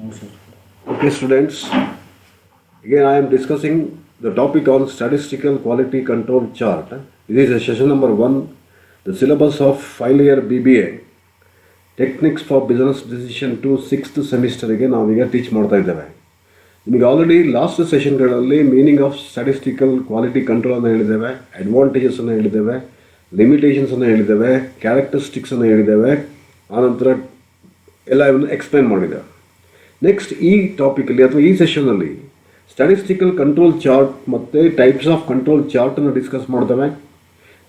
Okay, students. Again, I am discussing the topic on statistical quality control chart. This is a session number 1, the syllabus of final year BBA, Techniques for Business Decision 2, 6th ಸೆಮಿಸ್ಟರ್ಗೆ ನಾವೀಗ teach ಮಾಡ್ತಾ ಇದ್ದೇವೆ. ನಿಮಗೆ already last ಸೆಷನ್ಗಳಲ್ಲಿ meaning of statistical quality ಕಂಟ್ರೋಲನ್ನು ಹೇಳಿದ್ದೇವೆ, ಅಡ್ವಾಂಟೇಜಸನ್ನು ಹೇಳಿದ್ದೇವೆ, ಲಿಮಿಟೇಷನ್ಸನ್ನು ಹೇಳಿದ್ದೇವೆ, ಕ್ಯಾರೆಕ್ಟರಿಸ್ಟಿಕ್ಸನ್ನು ಹೇಳಿದ್ದೇವೆ, ಆನಂತರ ಎಲ್ಲ ಇವನ್ನ ಎಕ್ಸ್ಪ್ಲೈನ್ ಮಾಡಿದ್ದೇವೆ. ನೆಕ್ಸ್ಟ್ ಈ ಟಾಪಿಕಲ್ಲಿ ಅಥವಾ ಈ ಸೆಷನ್ನಲ್ಲಿ ಸ್ಟ್ಯಾಟಿಸ್ಟಿಕಲ್ ಕಂಟ್ರೋಲ್ ಚಾರ್ಟ್ ಮತ್ತು ಟೈಪ್ಸ್ ಆಫ್ ಕಂಟ್ರೋಲ್ ಚಾರ್ಟನ್ನು ಡಿಸ್ಕಸ್ ಮಾಡ್ತೇವೆ.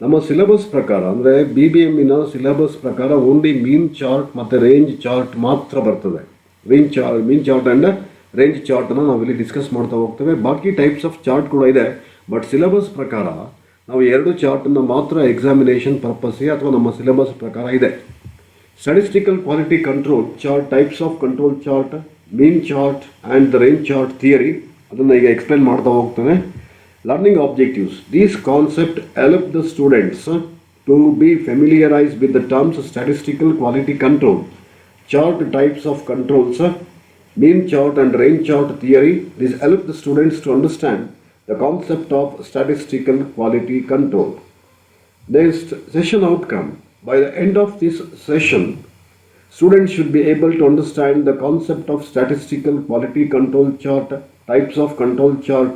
ನಮ್ಮ ಸಿಲೆಬಸ್ ಪ್ರಕಾರ ಅಂದರೆ BBMನ ಸಿಲೆಬಸ್ ಪ್ರಕಾರ ಓನ್ಲಿ ಮೀನ್ ಚಾರ್ಟ್ ಮತ್ತು ರೇಂಜ್ ಚಾರ್ಟ್ ಮಾತ್ರ ಬರ್ತದೆ. ಮೀನ್ ಚಾರ್ಟ್ ಆ್ಯಂಡ್ ರೇಂಜ್ ಚಾರ್ಟನ್ನು ನಾವಿಲ್ಲಿ ಡಿಸ್ಕಸ್ ಮಾಡ್ತಾ ಹೋಗ್ತೇವೆ. ಬಾಕಿ ಟೈಪ್ಸ್ ಆಫ್ ಚಾರ್ಟ್ ಕೂಡ ಇದೆ, ಬಟ್ ಸಿಲೆಬಸ್ ಪ್ರಕಾರ ನಾವು 2 ಚಾರ್ಟನ್ನು ಮಾತ್ರ ಎಕ್ಸಾಮಿನೇಷನ್ ಪರ್ಪಸ್ಗೆ ಅಥವಾ ನಮ್ಮ ಸಿಲೆಬಸ್ ಪ್ರಕಾರ ಇದೆ. Statistical quality control chart, types of control chart, mean chart and the range chart theory. ಅದನ್ನು ಈಗ ಎಕ್ಸ್ಪ್ಲೇನ್ ಮಾಡ್ತಾ ಹೋಗ್ತೇನೆ. Learning objectives. These concepts help the students to be familiarized with the terms statistical quality control, chart types of controls, mean chart and range chart theory. This help the students to understand the concept of statistical quality control. Next, session outcome. By the end of this session, students should be able to understand the concept of statistical quality control chart, types of control chart,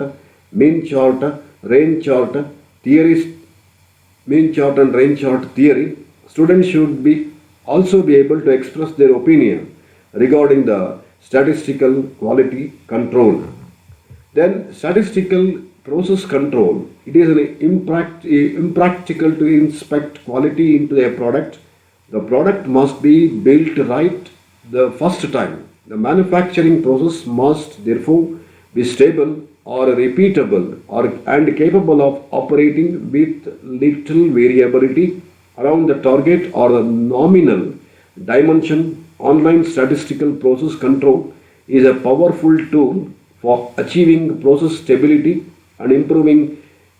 mean chart, range chart, theories, mean chart and range chart theory. Students should also be able to express their opinion regarding the statistical quality control. Then statistical process control. It is impractical to inspect quality into a product. The product must be built right the first time. The manufacturing process must therefore be stable or repeatable and capable of operating with little variability around the target or the nominal dimension. Online statistical process control is a powerful tool for achieving process stability and improving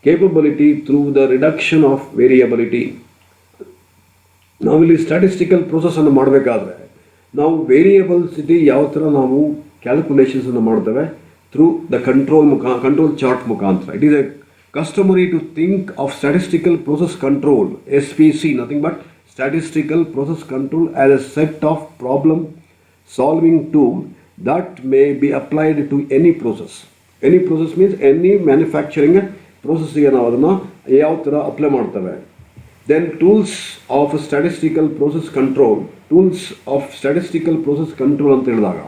capability through the reduction of variability. ನಾವಿಲ್ಲಿ statistical ಪ್ರೊಸೆಸನ್ನು ಮಾಡಬೇಕಾದ್ರೆ ನಾವು variability ಯಾವ ಥರ ನಾವು ಕ್ಯಾಲ್ಕುಲೇಷನ್ಸನ್ನು ಮಾಡ್ತೇವೆ through the control chart ಮುಖಾಂತರ. It is a customary to think of statistical process control SPC, nothing but statistical process control as a set of problem solving tool that may be applied to any process. Any process means any manufacturing ಪ್ರೊಸೆಸ್ಗೆ ನಾವು ಅದನ್ನು ಯಾವ ಥರ apply ಮಾಡ್ತೇವೆ. Then tools of statistical process control ಅಂತ ಹೇಳಿದಾಗ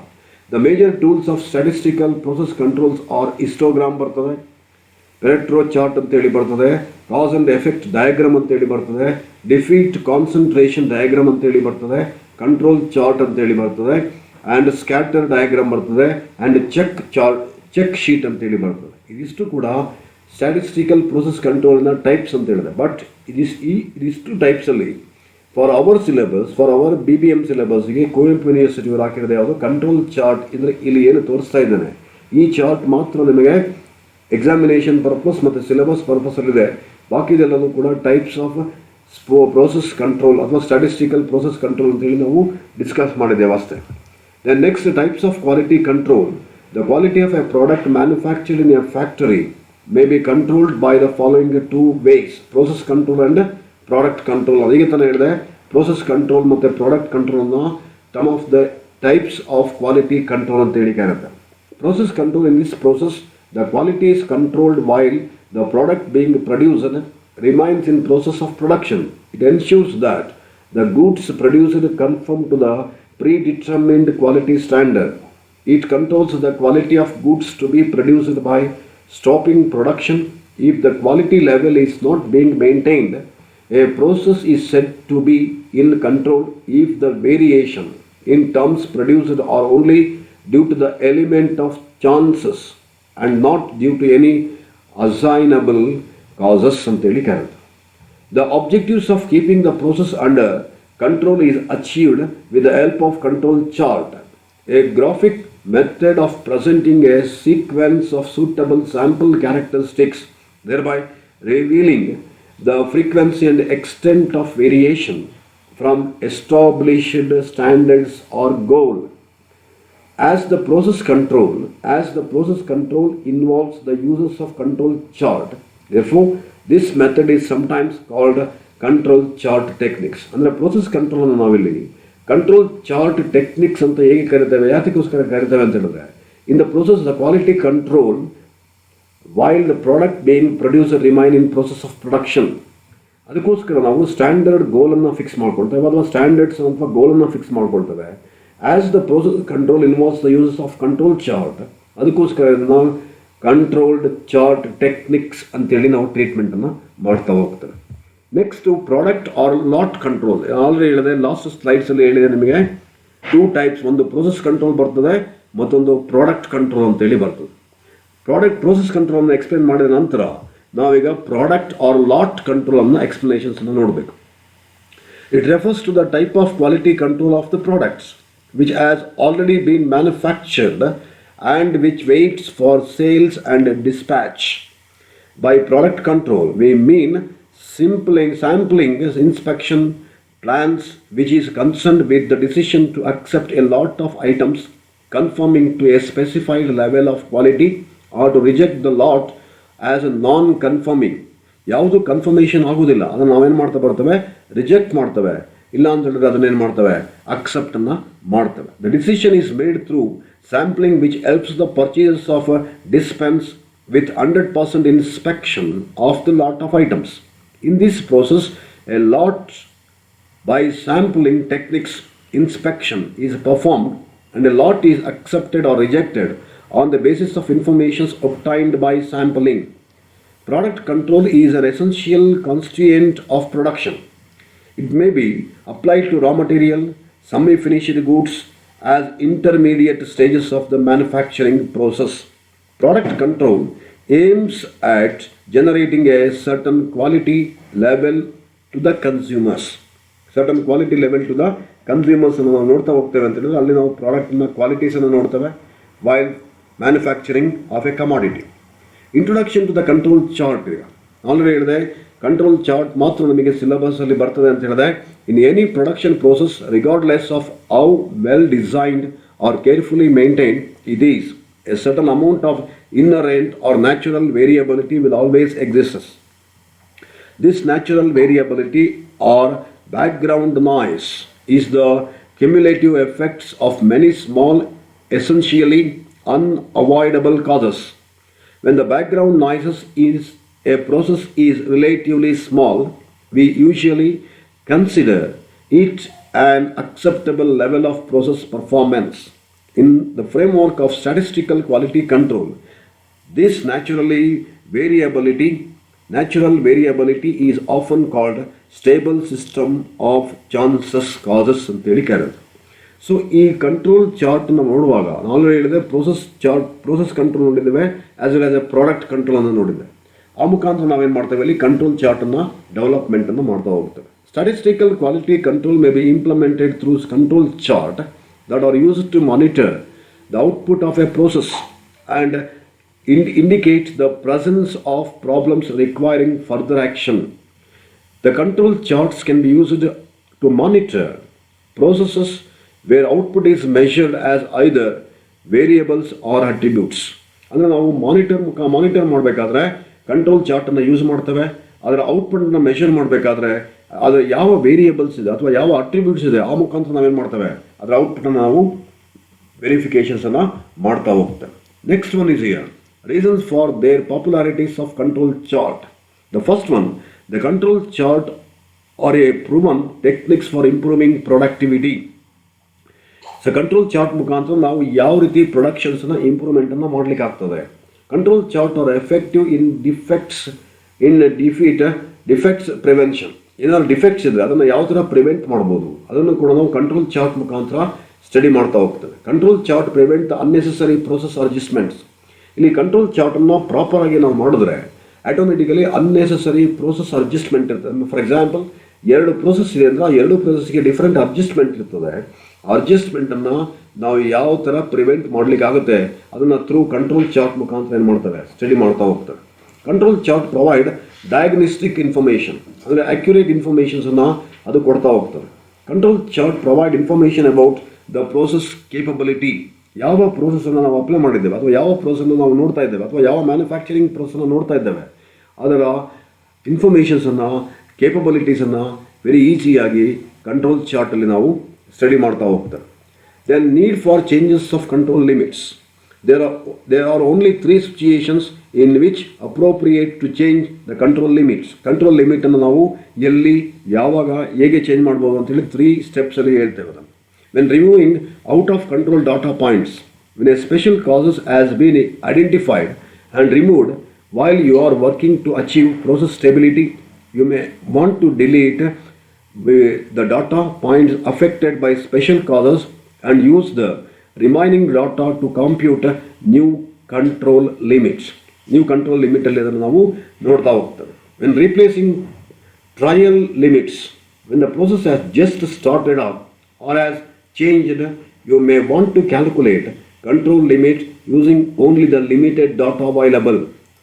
the major tools of statistical process controls are histogram ಬರ್ತದೆ, Pareto chart ಅಂತೇಳಿ ಬರ್ತದೆ, ಕಾಸ್ ಆ್ಯಂಡ್ ಎಫೆಕ್ಟ್ ಡಯಾಗ್ರಾಮ್ ಅಂತೇಳಿ ಬರ್ತದೆ, ಡಿಫೀಟ್ ಕಾನ್ಸಂಟ್ರೇಷನ್ ಡಯಾಗ್ರಾಮ್ ಅಂತೇಳಿ ಬರ್ತದೆ, ಕಂಟ್ರೋಲ್ ಚಾರ್ಟ್ ಅಂತೇಳಿ ಬರ್ತದೆ, ಆ್ಯಂಡ್ ಸ್ಕ್ಯಾಟರ್ ಡಯಾಗ್ರಾಮ್ ಬರ್ತದೆ, ಆ್ಯಂಡ್ ಚೆಕ್ ಶೀಟ್ ಅಂತೇಳಿ ಬರ್ತದೆ. ಇದಿಷ್ಟು ಕೂಡ ಸ್ಟ್ಯಾಟಿಸ್ಟಿಕಲ್ ಪ್ರೊಸೆಸ್ ಕಂಟ್ರೋಲ್ನ ಟೈಪ್ಸ್ ಅಂತ ಹೇಳಿದೆ. ಬಟ್ ಇದಿಷ್ಟು ಟೈಪ್ಸಲ್ಲಿ for our syllabus, for our BBM ಸಿಲೆಬಸ್ಗೆ ಕುವೆಂಪು ಯೂನಿವರ್ಸಿಟಿಯವರು ಹಾಕಿರೋದು ಯಾವುದು ಕಂಟ್ರೋಲ್ ಚಾರ್ಟ್. ಅಂದರೆ ಇಲ್ಲಿ ಏನು ತೋರಿಸ್ತಾ ಇದ್ದಾನೆ ಈ ಚಾರ್ಟ್ ಮಾತ್ರ ನಿಮಗೆ ಎಕ್ಸಾಮಿನೇಷನ್ ಪರ್ಪಸ್ ಮತ್ತು ಸಿಲೆಬಸ್ ಪರ್ಪಸಲ್ಲಿದೆ. ಬಾಕಿದೆಲ್ಲವೂ ಕೂಡ ಟೈಪ್ಸ್ ಆಫ್ ಪ್ರೋಸೆಸ್ ಕಂಟ್ರೋಲ್ ಅಥವಾ ಸ್ಟ್ಯಾಟಿಸ್ಟಿಕಲ್ ಪ್ರೋಸೆಸ್ ಕಂಟ್ರೋಲ್ ಅಂತೇಳಿ ನಾವು ಡಿಸ್ಕಸ್ ಮಾಡಿದ್ದೇವೆ ಅಷ್ಟೇ. Then next types of quality control. The quality of a product manufactured in a factory may be controlled by the following 2 ways: process control and product control. ಅದಕ್ಕೆ ತಾನೇ ಹೇಳಿದೆ process control ಮತ್ತು product control some of the types of quality control ಅಂತ ಹೇಳಿ ಇರುತ್ತೆ. Process control, in this process the quality is controlled while the product being produced remains in process of production. It ensures that the goods produced conform to the predetermined quality standard. It controls the quality of goods to be produced by stopping production if the quality level is not being maintained. A process is said to be in control if the variation in terms produced are only due to the element of chances and not due to any assignable causes ಅಂತೇಳಿ ಕರೆಯುತ್ತೆ. The objectives of keeping the process under control is achieved with the help of control chart, a graphic method of presenting a sequence of suitable sample characteristics, thereby revealing the frequency and extent of variation from established standards or goal. as the process control involves the uses of control chart, therefore this method is sometimes called control chart techniques. ಅಂದರೆ process control ಅನ್ನು ನಾವಿಲ್ಲಿ control chart techniques ಅಂತ ಹೇಗೆ ಕರಿತೇವೆ, ಯಾತಕ್ಕೋಸ್ಕರ ಕರಿತೇವೆ ಅಂತ ಹೇಳಿದ್ರೆ, in the process the quality control while the product being producer remain in process of production. ಅದಕ್ಕೋಸ್ಕರ ನಾವು ಸ್ಟ್ಯಾಂಡರ್ಡ್ ಗೋಲನ್ನು ಫಿಕ್ಸ್ ಮಾಡ್ಕೊಳ್ತೇವೆ ಅಥವಾ ಸ್ಟ್ಯಾಂಡರ್ಡ್ಸ್ ಅಥವಾ ಗೋಲನ್ನು ಫಿಕ್ಸ್ ಮಾಡ್ಕೊಳ್ತೇವೆ. As the process control involves the uses of control chart, ಅದಕ್ಕೋಸ್ಕರ ನಾವು ಕಂಟ್ರೋಲ್ಡ್ ಚಾರ್ಟ್ ಟೆಕ್ನಿಕ್ಸ್ ಅಂತೇಳಿ ನಾವು ಟ್ರೀಟ್ಮೆಂಟನ್ನು ಮಾಡ್ತಾ ಹೋಗ್ತೇವೆ. Next product are lot control. Already ಹೇಳಿದೆ, ಲಾಸ್ಟ್ ಸ್ಲೈಡ್ಸಲ್ಲಿ ಹೇಳಿದೆ ನಿಮಗೆ 2 ಟೈಪ್ಸ್, ಒಂದು ಪ್ರೋಸೆಸ್ ಕಂಟ್ರೋಲ್ ಬರ್ತದೆ, ಮತ್ತೊಂದು ಪ್ರಾಡಕ್ಟ್ ಕಂಟ್ರೋಲ್ ಅಂತೇಳಿ ಬರ್ತದೆ. ಪ್ರೋಸೆಸ್ ಕಂಟ್ರೋಲ್ನ ಎಕ್ಸ್ಪ್ಲೇನ್ ಮಾಡಿದ ನಂತರ ನಾವೀಗ ಪ್ರಾಡಕ್ಟ್ ಆರ್ ಲಾಟ್ ಕಂಟ್ರೋಲ್ ಅನ್ನೋ ಎಕ್ಸ್ಪ್ಲನೇಷನ್ಸನ್ನು ನೋಡಬೇಕು. It refers to the type of quality control of the products which has already been manufactured and which waits for sales and dispatch. By product control, we mean sampling inspection plans which is concerned with the decision to accept a lot of items conforming to a specified level of quality or to reject the lot as a non-conforming. ಯಾವುದು confirmation ಆಗೋದಿಲ್ಲ ಅದನ್ನು ನಾವೇನು ಮಾಡ್ತಾ ಬರ್ತೇವೆ, reject ಮಾಡ್ತೇವೆ. ಇಲ್ಲ ಅಂತ ಹೇಳಿದ್ರೆ ಅದನ್ನೇನು ಮಾಡ್ತವೆ, ಅಕ್ಸೆಪ್ಟನ್ನು ಮಾಡ್ತವೆ. The decision is made through sampling which helps the purchases of dispense with 100% inspection of the lot of items. In this process, a lot by sampling techniques inspection is performed and a lot is accepted or rejected on the basis of information obtained by sampling. Product control is an essential constituent of production. It may be applied to raw material, semi-finished goods as intermediate stages of the manufacturing process. Product control aims at generating a certain quality level to the consumers. Certain quality level to the consumers ಅನ್ನು ನಾವು ನೋಡ್ತಾ ಹೋಗ್ತೇವೆ ಅಂತ ಹೇಳಿದ್ರೆ ಅಲ್ಲಿ ನಾವು ಪ್ರಾಡಕ್ಟ್ನ ಕ್ವಾಲಿಟೀಸನ್ನು ನೋಡ್ತೇವೆ while manufacturing of a commodity. Introduction to the control chart. ಈಗ ಆಲ್ರೆಡಿ ಹೇಳಿದೆ, ಕಂಟ್ರೋಲ್ ಚಾರ್ಟ್ ಮಾತ್ರ ನಮಗೆ ಸಿಲೆಬಸ್ಸಲ್ಲಿ ಬರ್ತದೆ ಅಂತ ಹೇಳಿದೆ. In any production process regardless of how well designed or carefully maintained it is a certain amount of inherent or natural variability will always exist. This natural variability or background noise is the cumulative effects of many small, essentially unavoidable causes. When the background noises is a process is relatively small, we usually consider it an acceptable level of process performance. In the framework of statistical quality control, this natural variability is often called stable system of chances causes ಅಂತ ಹೇಳಿ ಕರೆಯೋದು. So ಈ control ಚಾರ್ಟ್ನ ನೋಡುವಾಗ ನಾವು ಹೇಳಿದೆ process control ನೋಡಿದ್ದೇವೆ, as well as a product ಕಂಟ್ರೋಲನ್ನು ನೋಡಿದ್ದೇವೆ. ಆ ಮುಖಾಂತರ ನಾವೇನು ಮಾಡ್ತೇವೆ, ಇಲ್ಲಿ ಕಂಟ್ರೋಲ್ ಚಾರ್ಟನ್ನು ಡೆವಲಪ್ಮೆಂಟನ್ನು ಮಾಡ್ತಾ ಹೋಗ್ತೇವೆ. Statistical quality control may be implemented through control chart that are used to monitor the output of a process and indicate the presence of problems requiring further action. The control charts can be used to monitor processes where output is measured as either variables or attributes. ಅಂದರೆ ನಾವು monitor ಮಾಡಬೇಕಾದ್ರೆ control ಚಾರ್ಟನ್ನು use ಮಾಡ್ತೇವೆ. ಅದರ ಔಟ್ಪುಟನ್ನು measure ಮಾಡಬೇಕಾದ್ರೆ ಅದು ಯಾವ variables ಇದೆ ಅಥವಾ ಯಾವ ಅಟ್ರಿಬ್ಯೂಟ್ಸ್ ಇದೆ ಆ ಮುಖಾಂತರ ನಾವೇನು ಮಾಡ್ತೇವೆ, ಅದರ ಔಟ್ಪುಟನ್ನು ನಾವು ವೆರಿಫಿಕೇಷನ್ಸನ್ನು ಮಾಡ್ತಾ ಹೋಗ್ತೇವೆ. Next one is here reasons for their popularities of control chart. The first one, the control chart are a proven techniques for improving productivity. So control chart ಮುಖಾಂತರ ನಾವು ಯಾವ ರೀತಿ ಪ್ರೊಡಕ್ಷನ್ಸ್ನ ಇಂಪ್ರೂವ್ಮೆಂಟನ್ನು ಮಾಡಲಿಕ್ಕೆ ಆಗ್ತದೆ. Control chart are effective in defects prevention. ಏನಾದ್ರು defects ಇದ್ದರೆ ಅದನ್ನು ಯಾವ ಥರ ಪ್ರಿವೆಂಟ್ ಮಾಡ್ಬೋದು ಅದನ್ನು ಕೂಡ ನಾವು ಕಂಟ್ರೋಲ್ ಚಾರ್ಟ್ ಮುಖಾಂತರ ಸ್ಟಡಿ ಮಾಡ್ತಾ ಹೋಗ್ತೇವೆ. Control chart prevent the unnecessary process adjustments. ಇಲ್ಲಿ ಕಂಟ್ರೋಲ್ ಚಾರ್ಟನ್ನು ಪ್ರಾಪರಾಗಿ ನಾವು ಮಾಡಿದ್ರೆ ಆಟೋಮೆಟಿಕಲಿ ಅನ್ನೆಸೆಸರಿ ಪ್ರೋಸೆಸ್ ಅಡ್ಜಸ್ಟ್ಮೆಂಟ್ ಇರ್ತದೆ. ಫಾರ್ ಎಕ್ಸಾಂಪಲ್ 2 ಪ್ರೋಸೆಸ್ ಇದೆ ಅಂದರೆ ಆ 2 ಪ್ರೋಸೆಸ್ಗೆ ಡಿಫ್ರೆಂಟ್ ಅಡ್ಜಸ್ಟ್ಮೆಂಟ್ ಇರ್ತದೆ. ಅಡ್ಜಸ್ಟ್ಮೆಂಟನ್ನು ನಾವು ಯಾವ ಥರ ಪ್ರಿವೆಂಟ್ ಮಾಡಲಿಕ್ಕಾಗುತ್ತೆ ಅದನ್ನು ಥ್ರೂ ಕಂಟ್ರೋಲ್ ಚಾರ್ಟ್ ಮುಖಾಂತರ ಏನು ಮಾಡ್ತೇವೆ, ಸ್ಟಡಿ ಮಾಡ್ತಾ ಹೋಗ್ತೇವೆ. Control chart provide diagnostic information, ಅಂದರೆ ಅಕ್ಯುರೇಟ್ ಇನ್ಫಾರ್ಮೇಷನ್ಸನ್ನು ಅದು ಕೊಡ್ತಾ ಹೋಗ್ತದೆ. Control chart provide information about the process capability ಯಾವ ಪ್ರೋಸೆಸನ್ನು ನಾವು ಅಪ್ಲೈ ಮಾಡಿದ್ದೇವೆ ಅಥವಾ ಯಾವ ಪ್ರೋಸೆಸ್ಸನ್ನು ನಾವು ನೋಡ್ತಾ ಇದ್ದೇವೆ ಅಥವಾ ಯಾವ ಮ್ಯಾನುಫ್ಯಾಕ್ಚರಿಂಗ್ ಪ್ರೋಸೆಸ್ಸನ್ನು ನೋಡ್ತಾ ಇದ್ದೇವೆ ಅದರ ಇನ್ಫಾರ್ಮೇಷನ್ಸನ್ನು ಕೇಪಬಿಲಿಟೀಸನ್ನು ವೆರಿ ಈಸಿಯಾಗಿ ಕಂಟ್ರೋಲ್ ಚಾರ್ಟಲ್ಲಿ ನಾವು ಸ್ಟಡಿ ಮಾಡ್ತಾ ಹೋಗ್ತಾರೆ. Then need for changes of control limits. There are only 3 situations in which appropriate to change the control limits. Control ಲಿಮಿಟನ್ನು ನಾವು ಎಲ್ಲಿ ಯಾವಾಗ ಹೇಗೆ ಚೇಂಜ್ ಮಾಡ್ಬೋದು ಅಂತೇಳಿ 3 ಸ್ಟೆಪ್ಸಲ್ಲಿ ಹೇಳ್ತೇವೆ ಅದನ್ನು. When removing out of control data points, when a special causes has been identified and removed while you are working to achieve process stability, you may want to delete the data points affected by special causes and use the remaining data to compute new control limits. New control limit ಅಲ್ಲಿ ಅದನ್ನು ನಾವು ನೋಡ್ತಾ ಹೋಗ್ತೇವೆ. When replacing trial limits, when the process has just started up or has changed, you may want to calculate control limit using only the limited data available.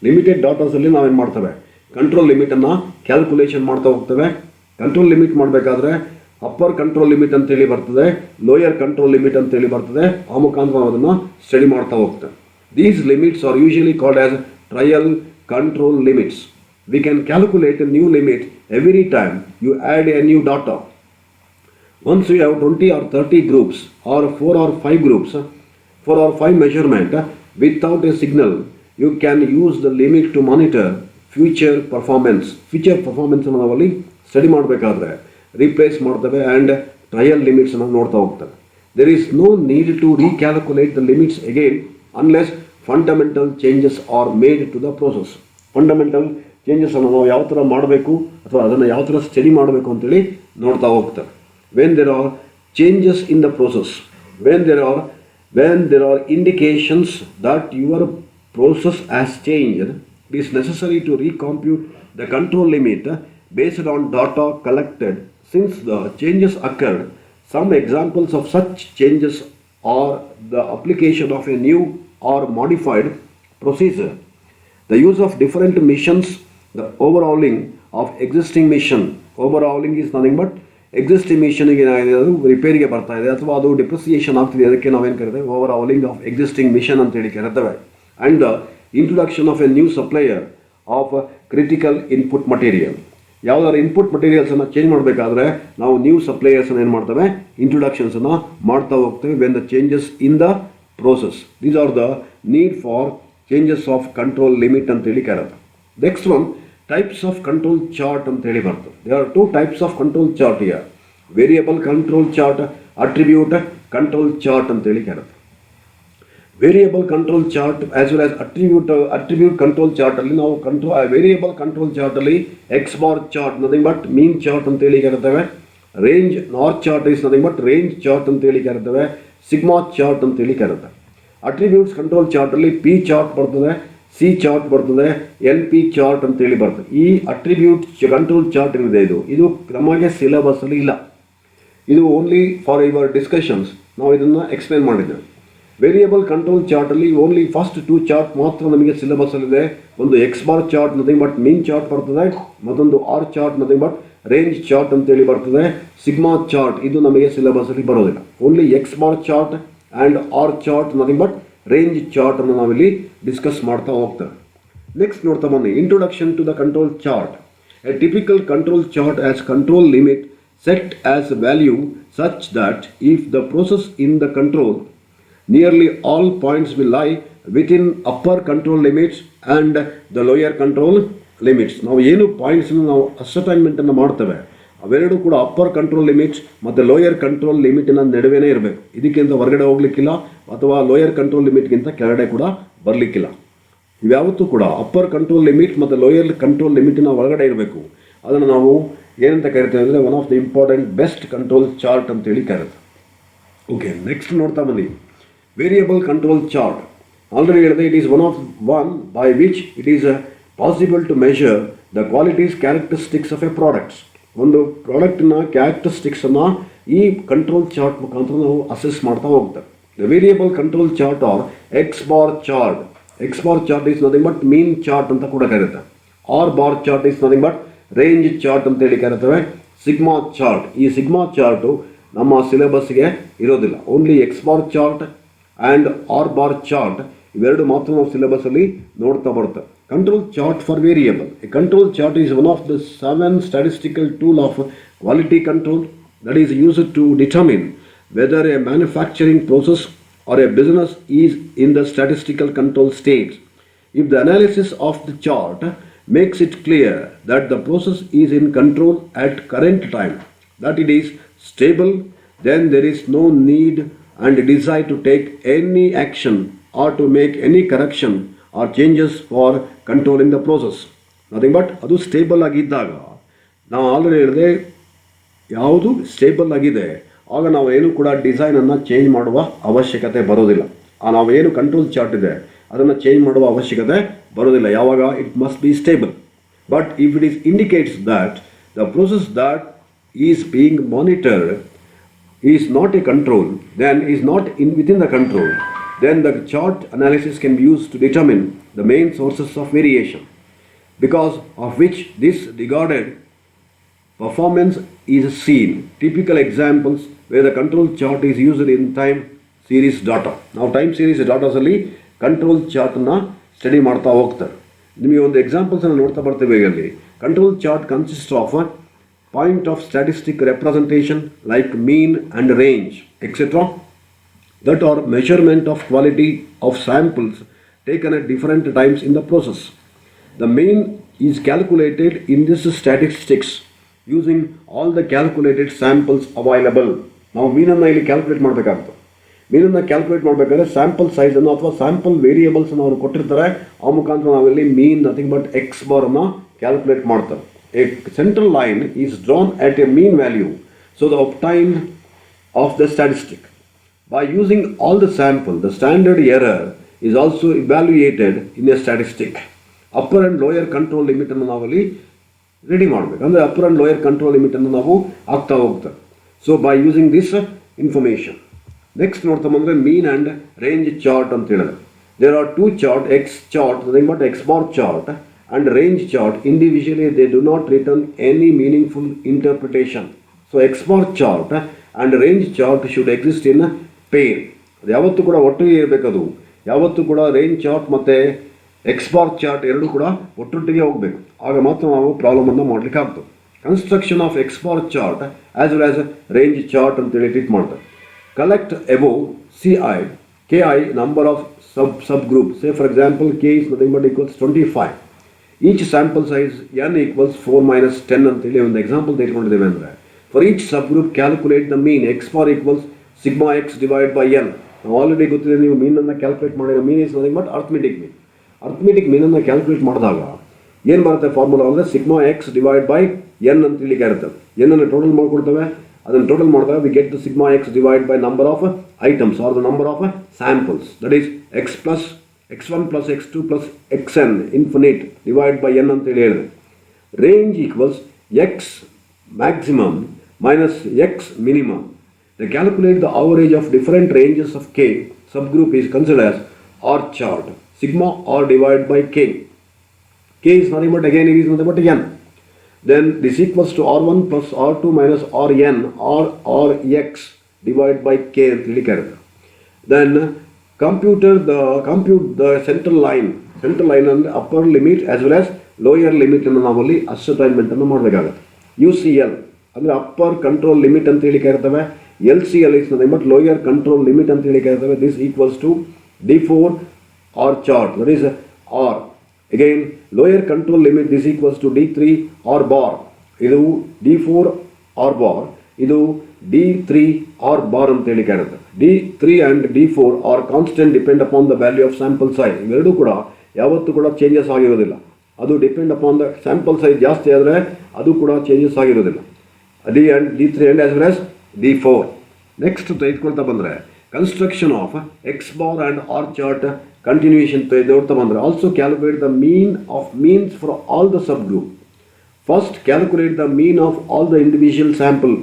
Limited ಡಾಟಾಸಲ್ಲಿ ನಾವೇನು ಮಾಡ್ತೇವೆ, control ಲಿಮಿಟನ್ನು calculation ಮಾಡ್ತಾ ಹೋಗ್ತೇವೆ. ಕಂಟ್ರೋಲ್ ಲಿಮಿಟ್ ಮಾಡಬೇಕಾದ್ರೆ upper control limit ಅಂತೇಳಿ ಬರ್ತದೆ, lower control limit ಅಂತೇಳಿ ಬರ್ತದೆ. ಆ ಮುಖಾಂತರ ನಾವು ಅದನ್ನು ಸ್ಟಡಿ ಮಾಡ್ತಾ ಹೋಗ್ತೇವೆ. These limits are usually called as trial control limits. We can calculate a new limit every time you add a new data. Once you have 20 or 30 groups or 4 or 5 groups, 4 or 5 measurement without a signal, you can use the limit to monitor future performance. Future performance ಅನ್ನು ನಾವಲ್ಲಿ study ಮಾಡಬೇಕಾದ್ರೆ replace ಮಾಡ್ತೇವೆ and trial ಲಿಮಿಟ್ಸನ್ನು ನೋಡ್ತಾ ಹೋಗ್ತೇವೆ. There is no need to recalculate the limits again unless fundamental changes are made to the process. Fundamental ಚೇಂಜಸನ್ನು ನಾವು ಯಾವ ಥರ ಮಾಡಬೇಕು ಅಥವಾ ಅದನ್ನು ಯಾವ ಥರ ಸ್ಟಡಿ ಮಾಡಬೇಕು ಅಂತೇಳಿ ನೋಡ್ತಾ ಹೋಗ್ತೇವೆ. When there are changes in the process, when there are indications that your process has changed, it is necessary to recompute the control limit based on data collected since the changes occurred. Some examples of such changes are the application of a new or modified procedure, the use of different missions, the overhauling of existing mission. Overhauling is nothing but existing ಮಿಷನ್ಗೆ ಏನಾಗಿದೆ ರಿಪೇರಿಗೆ ಬರ್ತಾ ಇದೆ ಅಥವಾ ಅದು depreciation ಆಗ್ತಿದೆ, ಅದಕ್ಕೆ ನಾವೇನು ಕರಿತೇವೆ overhauling of existing machine ಅಂತೇಳಿ ಕರಿತೇವೆ. And the introduction of a new supplier of critical input material. ಯಾವುದಾದ್ರು ಇನ್ಪುಟ್ ಮಟೀರಿಯಲ್ಸನ್ನು ಚೇಂಜ್ ಮಾಡಬೇಕಾದ್ರೆ ನಾವು ನ್ಯೂ ಸಪ್ಲೈಯರ್ಸನ್ನು ಏನು ಮಾಡ್ತೇವೆ, ಇಂಟ್ರೊಡಕ್ಷನ್ಸನ್ನು ಮಾಡ್ತಾ ಹೋಗ್ತೇವೆ. When the changes in the process, these are the need for changes of control limit ಅಂತೇಳಿ ಕರೀತಾರೆ. Next one types of control chart ಅಂತ ಹೇಳಿ ಬರ್ತದೆ. There are 2 types of control chart here. Variable control chart, attribute control chart ಅಂತೇಳಿ ಕರೀತಾರೆ. Variable control chart as well as attribute control ಚಾರ್ಟಲ್ಲಿ ನಾವು variable control ಚಾರ್ಟಲ್ಲಿ X bar chart nothing but mean chart ಅಂತೇಳಿ ಕರಿತೇವೆ. Range nor chart is nothing but range chart ಅಂತೇಳಿ ಕರಿತೇವೆ. Sigma chart ಅಂತೇಳಿ ಕರೀತಾರೆ. ಅಟ್ರಿಬ್ಯೂಟ್ಸ್ ಕಂಟ್ರೋಲ್ ಚಾರ್ಟಲ್ಲಿ ಪಿ ಚಾರ್ಟ್ ಬರ್ತದೆ, ಸಿ ಚಾರ್ಟ್ ಬರ್ತದೆ, ಎಲ್ ಪಿ ಚಾರ್ಟ್ ಅಂತೇಳಿ ಬರ್ತದೆ. ಈ ಅಟ್ರಿಬ್ಯೂಟ್ ಕಂಟ್ರೋಲ್ ಚಾರ್ಟ್ ಏನಿದೆ ಇದು ನಮಗೆ ಸಿಲೆಬಸ್ಸಲ್ಲಿ ಇಲ್ಲ. ಇದು ಓನ್ಲಿ ಫಾರ್ ಯುವರ್ ಡಿಸ್ಕಷನ್ಸ್ ನಾವು ಇದನ್ನು ಎಕ್ಸ್ಪ್ಲೇನ್ ಮಾಡಿದ್ದೇವೆ. ವೇರಿಯಬಲ್ ಕಂಟ್ರೋಲ್ ಚಾರ್ಟಲ್ಲಿ ಓನ್ಲಿ ಫಸ್ಟ್ 2 ಚಾರ್ಟ್ ಮಾತ್ರ ನಮಗೆ ಸಿಲೆಬಸ್ಸಲ್ಲಿದೆ. ಒಂದು X bar chart nothing but mean chart ಬರ್ತದೆ, ಮತ್ತೊಂದು R chart nothing but range chart ಅಂತೇಳಿ ಬರ್ತದೆ. ಸಿಗ್ಮಾ ಚಾರ್ಟ್ ಇದು ನಮಗೆ ಸಿಲೆಬಸ್ಸಲ್ಲಿ ಬರೋದಿಲ್ಲ. Only X bar chart and R chart nothing but range chart ಅನ್ನು ನಾವಿಲ್ಲಿ ಡಿಸ್ಕಸ್ ಮಾಡ್ತಾ ಹೋಗ್ತೇವೆ. ನೆಕ್ಸ್ಟ್ ನೋಡ್ತಾ ಬನ್ನಿ, introduction to the control chart. A typical control chart as control limit set as value such that if the process in the control, nearly all points will lie within upper control limits and the lower control limits. ನಾವು ಏನು ಪಾಯಿಂಟ್ಸನ್ನು ನಾವು ಅಸೈನ್ಮೆಂಟನ್ನು ಮಾಡ್ತೇವೆ ಅವೆರಡೂ ಕೂಡ upper control limits ಮತ್ತು lower control ಲಿಮಿಟಿನ ನಡುವೆನೇ ಇರಬೇಕು. ಇದಕ್ಕಿಂತ ಹೊರಗಡೆ ಹೋಗ್ಲಿಕ್ಕಿಲ್ಲ ಅಥವಾ ಲೋಯರ್ ಕಂಟ್ರೋಲ್ ಲಿಮಿಟ್ಗಿಂತ ಕೆಳಗಡೆ ಕೂಡ ಬರಲಿಕ್ಕಿಲ್ಲ. ಇವ್ಯಾವತ್ತೂ ಕೂಡ ಅಪ್ಪರ್ ಕಂಟ್ರೋಲ್ ಲಿಮಿಟ್ ಮತ್ತು ಲೋಯರ್ ಕಂಟ್ರೋಲ್ ಲಿಮಿಟಿನ ಒಳಗಡೆ ಇರಬೇಕು. ಅದನ್ನು ನಾವು ಏನಂತ ಕರಿತೇವೆ ಅಂದರೆ one of the important best control chart ಅಂತೇಳಿ ಕರೀತಾರೆ. ಓಕೆ, ನೆಕ್ಸ್ಟ್ ನೋಡ್ತಾ ಬನ್ನಿ, ವೇರಿಯಬಲ್ ಕಂಟ್ರೋಲ್ ಚಾರ್ಟ್. ಆಲ್ರೆಡಿ ಹೇಳಿದೆ, it is one by which it is possible to measure the qualities characteristics of a products. ಒಂದು ಪ್ರಾಡಕ್ಟ್ನ ಕ್ಯಾರೆಕ್ಟರಿಸ್ಟಿಕ್ಸನ್ನು ಈ ಕಂಟ್ರೋಲ್ ಚಾರ್ಟ್ ಮುಖಾಂತರ ನಾವು ಅಸೆಸ್ ಮಾಡ್ತಾ ಹೋಗ್ತೇವೆ. The variable control chart or X bar chart. X bar chart is nothing but mean chart ಅಂತ ಕೂಡ ಕರೀತಾರೆ. R bar chart is nothing but range chart ಅಂತೇಳಿ ಕರೀತೇವೆ. ಸಿಗ್ಮಾ ಚಾರ್ಟ್, ಈ ಸಿಗ್ಮಾ ಚಾರ್ಟು ನಮ್ಮ ಸಿಲೆಬಸ್ಗೆ ಇರೋದಿಲ್ಲ. Only X bar chart and R bar chart ಇವೆರಡು ಮಾತ್ರ ನಾವು ಸಿಲೆಬಸಲ್ಲಿ ನೋಡ್ತಾ ಬರುತ್ತೆ. Control chart for variable. A control chart is one of the 7 statistical tool of quality control that is used to determine whether a manufacturing process or a business is in the statistical control state. If the analysis of the chart makes it clear that the process is in control at current time, that it is stable, then there is no need and desire to take any action or to make any correction or changes for controlling the process. Nothing but ಅದು stable ಆಗಿದ್ದಾಗ, ನಾವು already ಹೇಳಿದೆ ಯಾವುದು stable ಆಗಿದೆ ಆಗ ನಾವು ಏನು ಕೂಡ ಡಿಸೈನನ್ನು ಚೇಂಜ್ ಮಾಡುವ ಅವಶ್ಯಕತೆ ಬರೋದಿಲ್ಲ. ನಾವೇನು ಕಂಟ್ರೋಲ್ ಚಾರ್ಟ್ ಇದೆ ಅದನ್ನು ಚೇಂಜ್ ಮಾಡುವ ಅವಶ್ಯಕತೆ ಬರೋದಿಲ್ಲ ಯಾವಾಗ it must be stable. But if it is indicates that the process that is being monitored is not a control, then is not within the control, then the chart analysis can be used to determine the main sources of variation, because of which this regarded performance is seen. Typical examples where the control chart is used in time series data. ನಾವು time series ಡಾಟಾಸಲ್ಲಿ control ಚಾರ್ಟನ್ನು study ಮಾಡ್ತಾ ಹೋಗ್ತಾರೆ. ನಿಮಗೆ ಒಂದು ಎಕ್ಸಾಂಪಲ್ಸನ್ನು ನೋಡ್ತಾ ಬರ್ತೀವಿ. ಇಲ್ಲಿ control chart consist of point of statistic representation like mean and range etcetera that are measurement of quality of samples taken at different times in the process. The mean is calculated in this statistics using all the calculated samples available. ನಾವು ಮೀನನ್ನು ಇಲ್ಲಿ calculate ಮಾಡಬೇಕಾಗ್ತದೆ. ಮೀನನ್ನು calculate ಮಾಡಬೇಕಾದ್ರೆ sample ಸೈಜನ್ನು ಅಥವಾ sample ವೇರಿಯೇಬಲ್ಸನ್ನು ಅವರು ಕೊಟ್ಟಿರ್ತಾರೆ. ಆ ಮುಖಾಂತರ ನಾವಿಲ್ಲಿ ಮೀನ್ ನಥಿಂಗ್ ಬಟ್ ಎಕ್ಸ್ ಬಾರನ್ನು ಕ್ಯಾಲ್ಕುಲೇಟ್ ಮಾಡ್ತಾರೆ. A central line is drawn at a mean value, so the uptime of the statistic. By using all the sample, the standard error is also evaluated in a statistic. Upper and lower control limit ಅನ್ನು ನಾವಲ್ಲಿ ready ಮಾಡಬೇಕು. ಅಂದರೆ upper and lower control ಲಿಮಿಟನ್ನು ನಾವು ಆಗ್ತಾ ಹೋಗ್ತೇವೆ. So by using this information. Next ನೋಡ್ತಾ ಬಂದರೆ ಮೀನ್ ಆ್ಯಂಡ್ ರೇಂಜ್ ಚಾರ್ಟ್ ಅಂತ ಹೇಳಿದ್ರೆ there are two chart, X chart nothing but X bar chart and range chart. Individually they do not return any meaningful interpretation. So X bar chart and range chart should exist in pair. ಅದು ಯಾವತ್ತೂ ಕೂಡ ಒಟ್ಟಿಗೆ ಇರಬೇಕದು. ಯಾವತ್ತೂ ಕೂಡ range chart ಮತ್ತು X bar chart ಎರಡೂ ಕೂಡ ಒಟ್ಟೊಟ್ಟಿಗೆ ಹೋಗಬೇಕು. ಆಗ ಮಾತ್ರ ನಾವು ಪ್ರಾಬ್ಲಮನ್ನು ಮಾಡಲಿಕ್ಕೆ ಆಗ್ತದೆ. Construction of X bar chart as well as range chart ಅಂತೇಳಿ ಟ್ರೀಟ್ ಮಾಡ್ತಾರೆ. Collect above CI, KI number of sub group. Say for example K is nothing but equals 25. Each sample size N equals 4 - 10 ಅಂತೇಳಿ ಒಂದು example ತೆಗೆದುಕೊಂಡಿದ್ದೇವೆ. ಅಂದರೆ for each sub group calculate the mean X bar equals sigma X divide by N. ನಾವು already ಗೊತ್ತಿದೆ, ನೀವು ಮೀನನ್ನು calculate ಮಾಡಿರೋ mean is nothing but arithmetic mean. Arithmetic ಮೀನನ್ನು ಕ್ಯಾಲ್ಕುಲೇಟ್ ಮಾಡಿದಾಗ ಏನು ಬರುತ್ತೆ ಫಾರ್ಮುಲಾ ಅಂದರೆ sigma X divide by N ಅಂತ ಹೇಳಿಕೆ ಇರುತ್ತೆ. N ಟೋಟಲ್ ಮಾಡ್ಕೊಡ್ತೇವೆ. ಅದನ್ನು ಟೋಟಲ್ ಮಾಡಿದಾಗ we get the sigma X divide by number of items or the number of samples, that is X plus x1 plus x2 plus xn infinite divide by N ಅಂತೇಳಿ ಹೇಳಿದೆ. Range equals X maximum minus X minimum. They calculate the average of different ranges of K. Subgroup is considered as R chart. Sigma R divided by K. K is nothing but again it is nothing but N. Then this equals to R1 plus R2 minus Rn or Rx divided by K. Then compute the central line and upper limit as well as lower limit ಅನ್ನು ನಾವಲ್ಲಿ assignment ಅನ್ನು ಮಾಡಬೇಕಾಗುತ್ತೆ. UCL ಅಂದರೆ upper control limit ಅಂತ ಹೇಳಿಕೆ ಇರ್ತವೆ. LCL is nothing but lower control limit ಅಂತ ಹೇಳಿಕೆ ಇರ್ತವೆ. This equals to D4 R chart, that is R. Again lower control limit, this equals to D3 R bar. ಇದು D4 R bar, ಇದು D3 R bar ಅಂತ ಹೇಳಿಕೆ ಇರುತ್ತೆ. D3 and D4 are constant depend upon the value of sample size. ಇವೆರಡೂ ಕೂಡ ಯಾವತ್ತೂ ಕೂಡ changes ಆಗಿರೋದಿಲ್ಲ. ಅದು depend upon the sample size ಜಾಸ್ತಿ ಆದರೆ ಅದು ಕೂಡ ಚೇಂಜಸ್ ಆಗಿರೋದಿಲ್ಲ. D3 and as well as D4. Next ತೆಗೆದುಕೊಳ್ತಾ ಬಂದರೆ construction of X bar and R chart continuation ತೆಗೆದುಕೊಳ್ತಾ ಬಂದರೆ also calculate the mean of means for all the sub group. First calculate the mean of all the individual sample.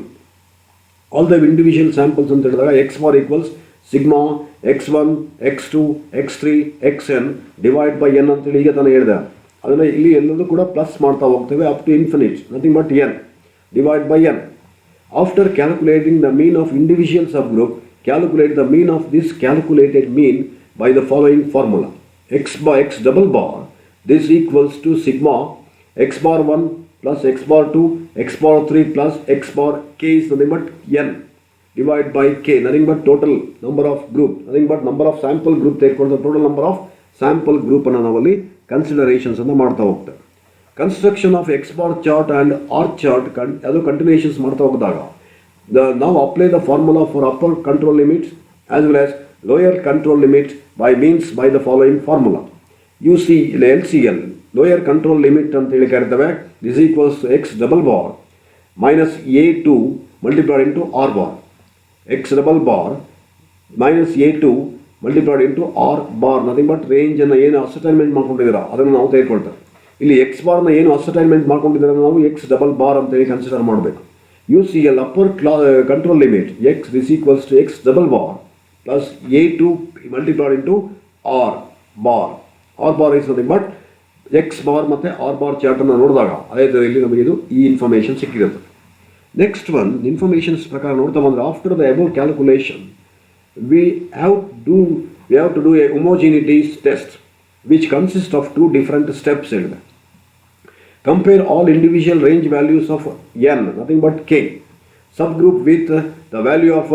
All the individual samples ಅಂತ ಹೇಳಿದಾಗ X bar equals sigma x1 x2 x3 xn divide by N ಅಂತೇಳಿ ಈಗ ತಾನು ಹೇಳಿದೆ. ಅದನ್ನು ಇಲ್ಲಿ ಎಲ್ಲದೂ ಕೂಡ ಪ್ಲಸ್ ಮಾಡ್ತಾ ಹೋಗ್ತೇವೆ up to infinite, nothing but N divide by N. After calculating the mean of individual subgroup, calculate the mean of this calculated mean by the following formula. X by x double bar, this equals to sigma x bar 1 plus x bar 2, x bar 3 plus x bar k is nothing but n divided by k, nothing but total number of group, nothing but number of sample group take the total number of sample group ಅನ್ನು ನಾವಲ್ಲಿ considerations ಅನ್ನು ಮಾಡ್ತಾ ಹೋಗ್ತೇವೆ. Construction of X bar chart and R chart ಅದು continuations ಮಾಡ್ತಾ ಹೋಗಿದಾಗ ನಾವು apply the formula for upper control limits as well as lower control limit by means by the following formula. U C L C L lower control limit ಅಂತ ಹೇಳಿ ಕರಿತೇವೆ. This equals to X double bar minus A two multiplied into R bar. X double bar minus A two multiplied into R bar, nothing but ರೇಂಜನ್ನು ಏನು ascertainment ಮಾಡ್ಕೊಂಡಿದ್ದೀರಾ ಅದನ್ನು ನಾವು ತೆಗೆದುಕೊಳ್ತೇವೆ. ಇಲ್ಲಿ X ಬಾರ್ನ ಏನು ಅಸರ್ಟೈನ್ಮೆಂಟ್ ಮಾಡ್ಕೊಂಡಿದ್ದಾರೆ ನಾವು ಎಕ್ಸ್ ಡಬಲ್ ಬಾರ್ ಅಂತೇಳಿ ಕನ್ಸಿಡರ್ ಮಾಡಬೇಕು. U C L upper control limit X this equals to X double bar plus A two multiplied into R bar. R bar is nothing but X bar ಮತ್ತು R bar ಚಾರ್ಟನ್ನು ನೋಡಿದಾಗ ಅದೇ ಇಲ್ಲಿ ನಮಗೆ ಇದು ಈ ಇನ್ಫಾರ್ಮೇಷನ್ ಸಿಕ್ಕಿರುತ್ತೆ. ನೆಕ್ಸ್ಟ್ ಒನ್ ಇನ್ಫಾರ್ಮೇಷನ್ಸ್ ಪ್ರಕಾರ ನೋಡ್ತಾ ಬಂದರೆ after the above calculation we have to do a homogeneities test which consists of two different steps. Compare all individual range values of n, nothing but k, subgroup with the value of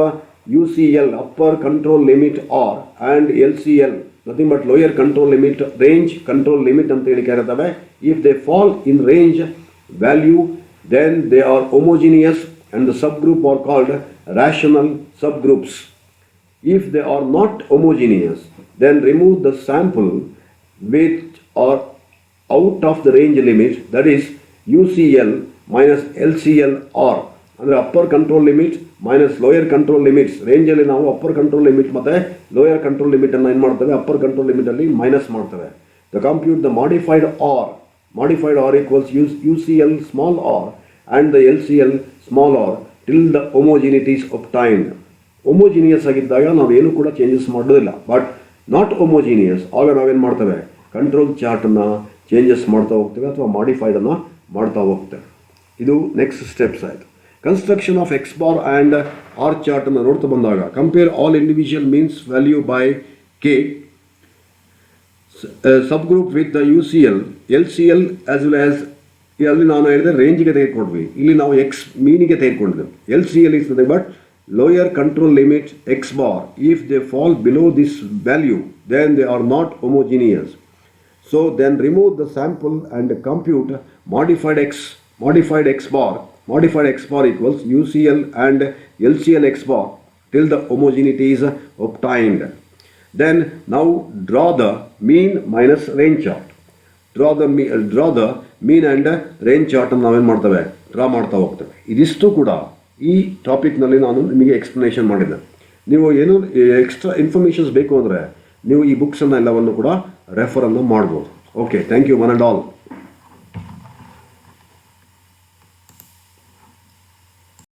UCL upper control limit R and LCL nothing but lower control limit range control limit ಅಂತ ಹೇಳಿ ಕರೀತೇವೆ. If they fall in range value then they are homogeneous and the subgroup are called rational subgroups. If they are not homogeneous, then remove the sample which are out of the range limit, that is UCL minus LCL R. ಅಂದರೆ upper control limit minus lower control limits. ರೇಂಜಲ್ಲಿ ನಾವು upper control limit ಮತ್ತು lower control ಲಿಮಿಟನ್ನು ಏನು ಮಾಡ್ತೇವೆ, upper control ಲಿಮಿಟಲ್ಲಿ minus ಮಾಡ್ತೇವೆ. The compute the modified R equals UCL small R and the LCL small R till the homogeneities obtained. Homogeneous ಆಗಿದ್ದಾಗ ನಾವೇನು ಕೂಡ ಚೇಂಜಸ್ ಮಾಡೋದಿಲ್ಲ. ಬಟ್ ನಾಟ್ ಹೋಮೋಜಿನಿಯಸ್ ಆಗ ನಾವೇನು ಮಾಡ್ತೇವೆ, ಕಂಟ್ರೋಲ್ ಚಾರ್ಟನ್ನು ಚೇಂಜಸ್ ಮಾಡ್ತಾ ಹೋಗ್ತೇವೆ ಅಥವಾ ಮಾಡಿಫೈಡನ್ನು ಮಾಡ್ತಾ ಹೋಗ್ತೇವೆ. ಇದು ನೆಕ್ಸ್ಟ್ ಸ್ಟೆಪ್ಸ್ ಆಯಿತು. Construction of X bar and R ಚಾರ್ಟನ್ನು ನೋಡ್ತಾ ಬಂದಾಗ compare all individual means value by K, sub group with the UCL LCL as well as ಅಲ್ಲಿ ನಾನು ಹೇಳಿದೆ ರೇಂಜಿಗೆ ತೆಗೆದುಕೊಂಡ್ವಿ, ಇಲ್ಲಿ ನಾವು ಎಕ್ಸ್ ಮೀನಿಗೆ ತೆಗೆದುಕೊಂಡಿದ್ದೇವೆ. LCL is nothing but lower control limit x bar. If they fall below this value then they are not homogeneous. So then remove the sample and compute modified x bar. Modified x bar equals UCL and LCL x bar till the homogeneity is obtained. Then now draw the mean minus range chart. Draw the mean and range chart ಅನ್ನು ನಾವೇನು ಮಾಡ್ತೇವೆ, draw ಮಾಡ್ತಾ ಹೋಗ್ತೇವೆ. ಇದಿಷ್ಟು ಕೂಡ ಈ ಟಾಪಿಕ್ನಲ್ಲಿ ನಾನು ನಿಮಗೆ ಎಕ್ಸ್ಪ್ಲನೇಷನ್ ಮಾಡಿದ್ದೆ. ನೀವು ಏನು ಎಕ್ಸ್ಟ್ರಾ ಇನ್ಫಾರ್ಮೇಷನ್ಸ್ ಬೇಕು ಅಂದರೆ ನೀವು ಈ ಬುಕ್ಸನ್ನು ಎಲ್ಲವನ್ನು ಕೂಡ ರೆಫರನ್ನು ಮಾಡ್ಬೋದು. Okay, thank you one and all.